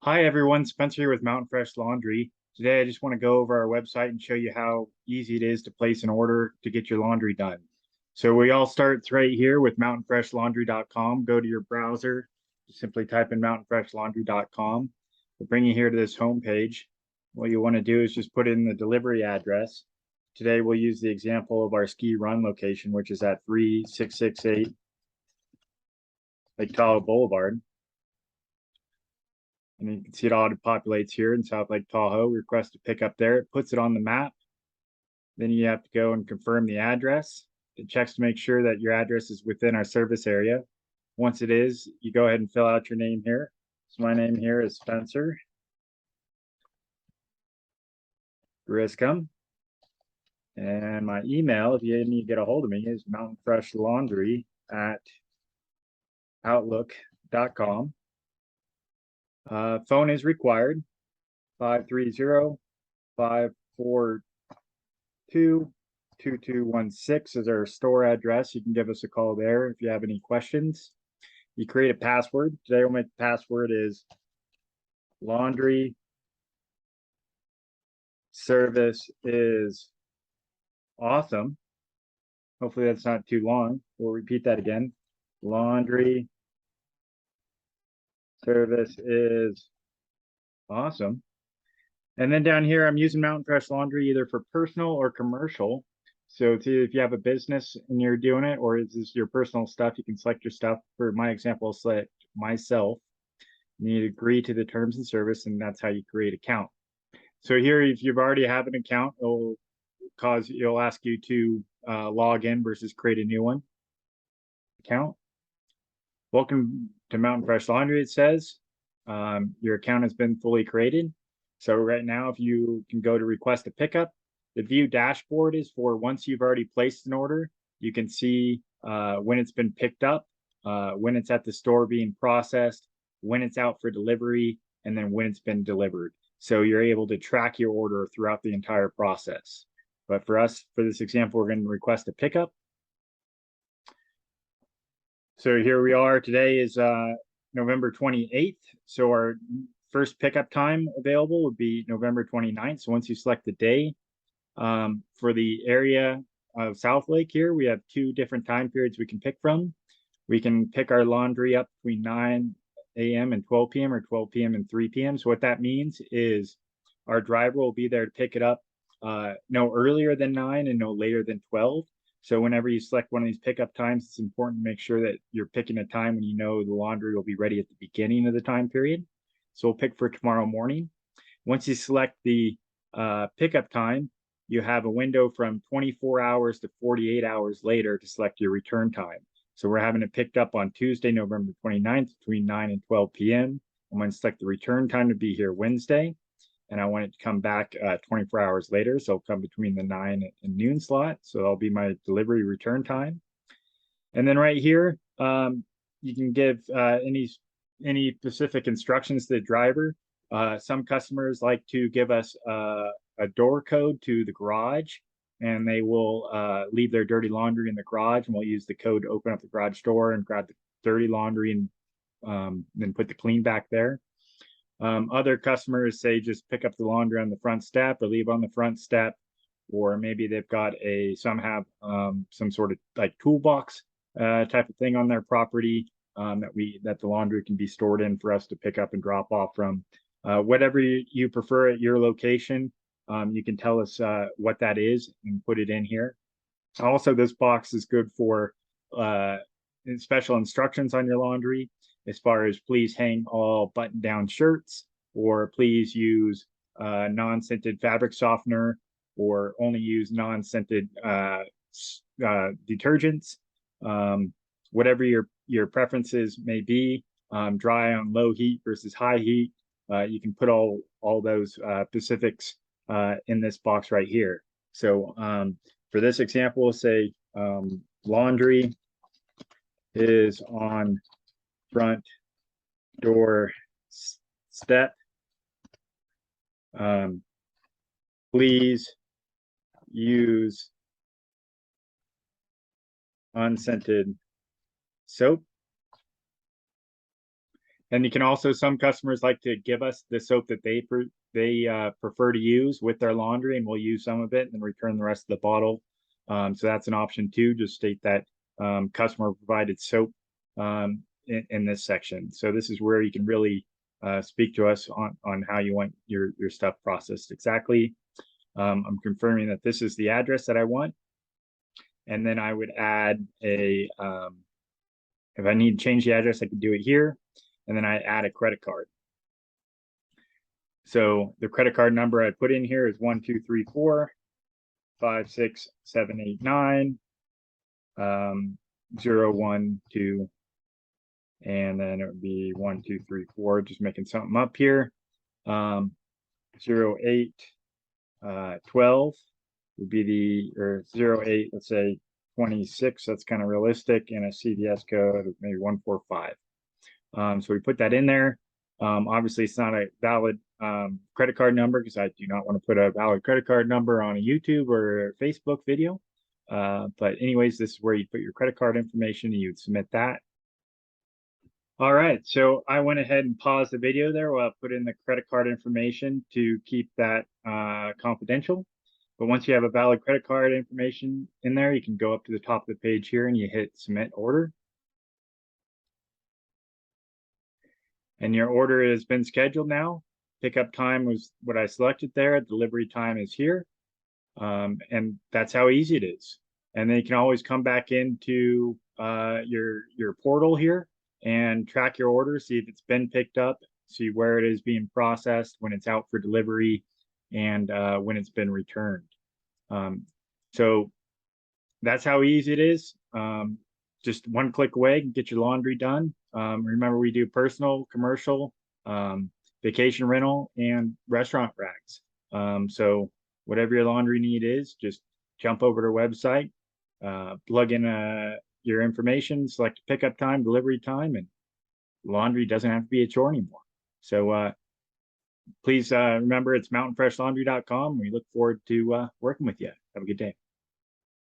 Hi everyone, Spencer here with Mountain Fresh Laundry. Today I just want to go over our website and show you how easy it is to place an order to get your laundry done. So we all start right here with mountainfreshlaundry.com. Go to your browser, simply type in mountainfreshlaundry.com. It'll bring you here to this home page. What you want to do is just put in the delivery address. Today we'll use the example of our Ski Run location, which is at 3668 Lake Tahoe Boulevard. And you can see it auto populates here in South Lake Tahoe. Request to pick up there. It puts it on the map. Then you have to go and confirm the address. It checks to make sure that your address is within our service area. Once it is, you go ahead and fill out your name here. So my name here is Spencer Griscom. And my email, if you need to get a hold of me, is mountainfreshlaundry@outlook.com. Phone is required, 530-542-2216 is our store address. You can give us a call there if you have any questions. You create a password. Today we'll make the password is laundry service is awesome. Hopefully that's not too long. We'll repeat that again. Laundry service is awesome. And then down here, I'm using Mountain Fresh Laundry either for personal or commercial. So if you have a business and you're doing it, or is this your personal stuff, you can select your stuff. For my example, I'll select myself. You need to agree to the terms and service, and that's how you create an account. So here, if you've already have an account, it'll ask you to log in versus create a new one. Account. Welcome to Mountain Fresh Laundry, it says. Your account has been fully created. So right now, if you can go to request a pickup, the view dashboard is for once you've already placed an order, you can see when it's been picked up, when it's at the store being processed, when it's out for delivery, and then when it's been delivered. So you're able to track your order throughout the entire process. But for us, for this example, we're going to request a pickup. So here we are. Today is November 28th. So our first pickup time available would be November 29th. So once you select the day, for the area of South Lake here, we have two different time periods we can pick from. We can pick our laundry up between 9 a.m. and 12 p.m. or 12 p.m. and 3 p.m. So what that means is our driver will be there to pick it up no earlier than 9 and no later than 12. So whenever you select one of these pickup times, it's important to make sure that you're picking a time when you know the laundry will be ready at the beginning of the time period. So we'll pick for tomorrow morning. Once you select the pickup time, you have a window from 24 hours to 48 hours later to select your return time. So we're having it picked up on Tuesday, November 29th between 9 and 12 p.m. I'm going to select the return time to be here Wednesday. And I want it to come back 24 hours later. So it'll come between the 9 and noon slot. So that'll be my delivery return time. And then right here, you can give any specific instructions to the driver. Some customers like to give us a door code to the garage, and they will leave their dirty laundry in the garage, and we'll use the code to open up the garage door and grab the dirty laundry and then put the clean back there. Other customers say just pick up the laundry on the front step or leave on the front step, or maybe they've got some have some sort of like toolbox type of thing on their property that the laundry can be stored in for us to pick up and drop off from. Whatever you prefer at your location, you can tell us what that is and put it in here. Also, this box is good for special instructions on your laundry, as far as please hang all button-down shirts, or please use non-scented fabric softener, or only use non-scented detergents. Whatever your preferences may be, dry on low heat versus high heat, you can put all those specifics in this box right here. So for this example, we'll say laundry is on front door step. Please use unscented soap. And you can also, some customers like to give us the soap that they prefer to use with their laundry, and we'll use some of it and then return the rest of the bottle. So that's an option too. Just state that customer provided soap in this section. So this is where you can really speak to us on how you want your stuff processed exactly. I'm confirming that this is the address that I want. And then I would add a, if I need to change the address, I can do it here. And then I add a credit card. So the credit card number I put in here is 1234 56789 012, and then it would be 1234, just making something up here. 0812 would be the, or 08, let's say 26, that's kind of realistic, and a CVS code of maybe 145. So we put that in there. Obviously it's not a valid credit card number, because I do not want to put a valid credit card number on a YouTube or a Facebook video. But anyways, this is where you put your credit card information and you'd submit that. All right, so I went ahead and paused the video there while I put in the credit card information to keep that confidential. But once you have a valid credit card information in there, you can go up to the top of the page here and you hit submit order. And your order has been scheduled now. Pickup time was what I selected there. Delivery time is here. And that's how easy it is. And then you can always come back into your portal here and track your order, see if it's been picked up, see where it is being processed, when it's out for delivery, and when it's been returned. So that's how easy it is. Just one click away and get your laundry done. Remember, we do personal, commercial, vacation rental, and restaurant rags. So whatever your laundry need is, just jump over to our website, plug in your information, select pickup time, delivery time, and laundry doesn't have to be a chore anymore. So please remember, it's mountainfreshlaundry.com. We look forward to working with you. Have a good day.